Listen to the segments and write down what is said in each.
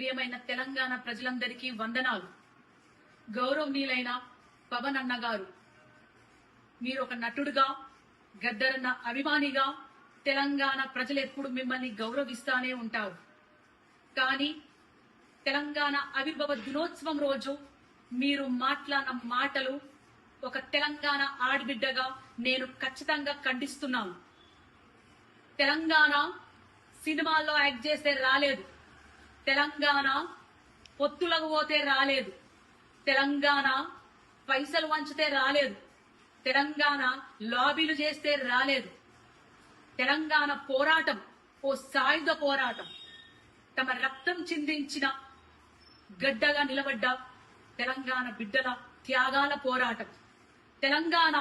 ప్రియమైన తెలంగాణ ప్రజలందరికీ వందనాలు. గౌరవనీయులైన పవన్ అన్న గారు, మీరు ఒక నటుడుగా, గద్దరన్న అభిమానిగా తెలంగాణ ప్రజలు ఎప్పుడు మిమ్మల్ని గౌరవిస్తానే ఉంటారు. కానీ తెలంగాణ ఆవిర్భావ దినోత్సవం రోజు మీరు మాట్లాడిన మాటలు ఒక తెలంగాణ ఆడబిడ్డగా నేను ఖచ్చితంగా ఖండిస్తున్నాను. తెలంగాణ సినిమాల్లో యాక్ట్ చేస్తే రాలేదు, తెలంగాణ పొత్తులకు పోతే రాలేదు, తెలంగాణ పైసలు వంచితే రాలేదు, తెలంగాణ లాబీలు చేస్తే రాలేదు. తెలంగాణ పోరాటం ఓ సాయుధ పోరాటం. తమ రక్తం చిందించిన గడ్డగా నిలబడ్డ తెలంగాణ బిడ్డల త్యాగాల పోరాటం. తెలంగాణ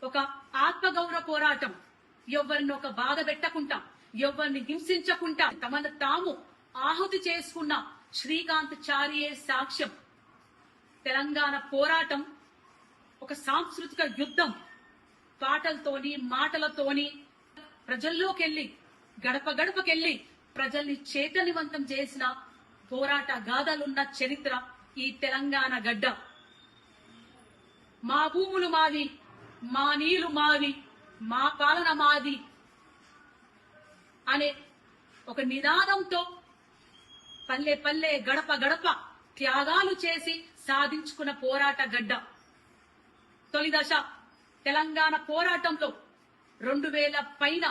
ఒక ఆత్మగౌరవ పోరాటం. ఎవరిని ఒక బాధ పెట్టకుండా, ఎవరిని హింసించకుండా తమను తాము ఆహుతి చేసుకున్న శ్రీకాంత్ చారియే సాక్ష్యం. తెలంగాణ పోరాటం ఒక సాంస్కృతిక యుద్ధం. పాటలతోని, మాటలతోని ప్రజల్లోకెళ్ళి, గడప గడపకెళ్ళి ప్రజల్ని చైతన్యవంతం చేసిన పోరాట గాథలున్న చరిత్ర ఈ తెలంగాణ గడ్డ. మా భూములు మావి, మా నీళ్లు మావి, మా పాలన మాది అనే ఒక నినాదంతో పల్లె పల్లె, గడప గడప త్యాగాలు చేసి సాధించుకున్న పోరాట గడ్డ. తొలి దశ తెలంగాణ పోరాటంలో 2000 పైన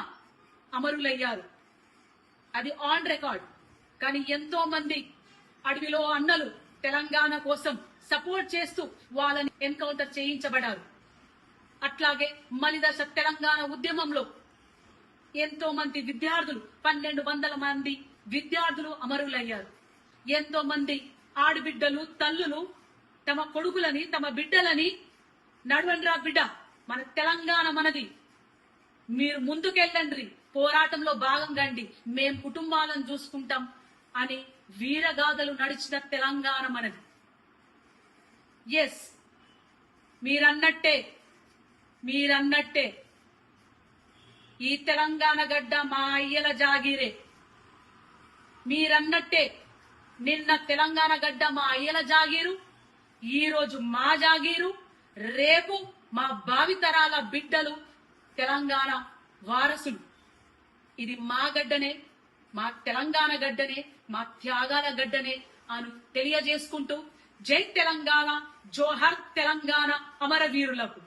అమరులయ్యారు. అది ఆన్ రికార్డ్. కానీ ఎంతో మంది అడవిలో అన్నలు తెలంగాణ కోసం సపోర్ట్ చేస్తూ వాళ్ళని ఎన్కౌంటర్ చేయించబడ్డారు. అట్లాగే మలిదశ తెలంగాణ ఉద్యమంలో ఎంతో మంది విద్యార్థులు, 1200 మంది విద్యార్థులు అమరులయ్యారు. ఎంతో మంది ఆడబిడ్డలు, తల్లులు తమ కొడుకులని, తమ బిడ్డలని నడవండ్రా బిడ్డ, మన తెలంగాణ మనది, మీరు ముందుకెళ్ళండి, పోరాటంలో భాగం రండి, మేం కుటుంబాలను చూసుకుంటాం అని వీరగాథలు నడిచిన తెలంగాణ మనది. ఎస్, మీరన్నట్టే ఈ తెలంగాణ గడ్డ మా అయ్యల జాగీరే. మీరన్నట్టే నిన్న తెలంగాణ గడ్డ మా అయ్యల జాగీరు, ఈ రోజు మా జాగీరు, రేపు మా భావితరాల బిడ్డలు తెలంగాణ వారసులు. ఇది మా గడ్డనే, మా తెలంగాణ గడ్డనే, మా త్యాగాల గడ్డనే అని తెలియజేసుకుంటూ, జై తెలంగాణ, జోహర్ తెలంగాణ అమరవీరులకు.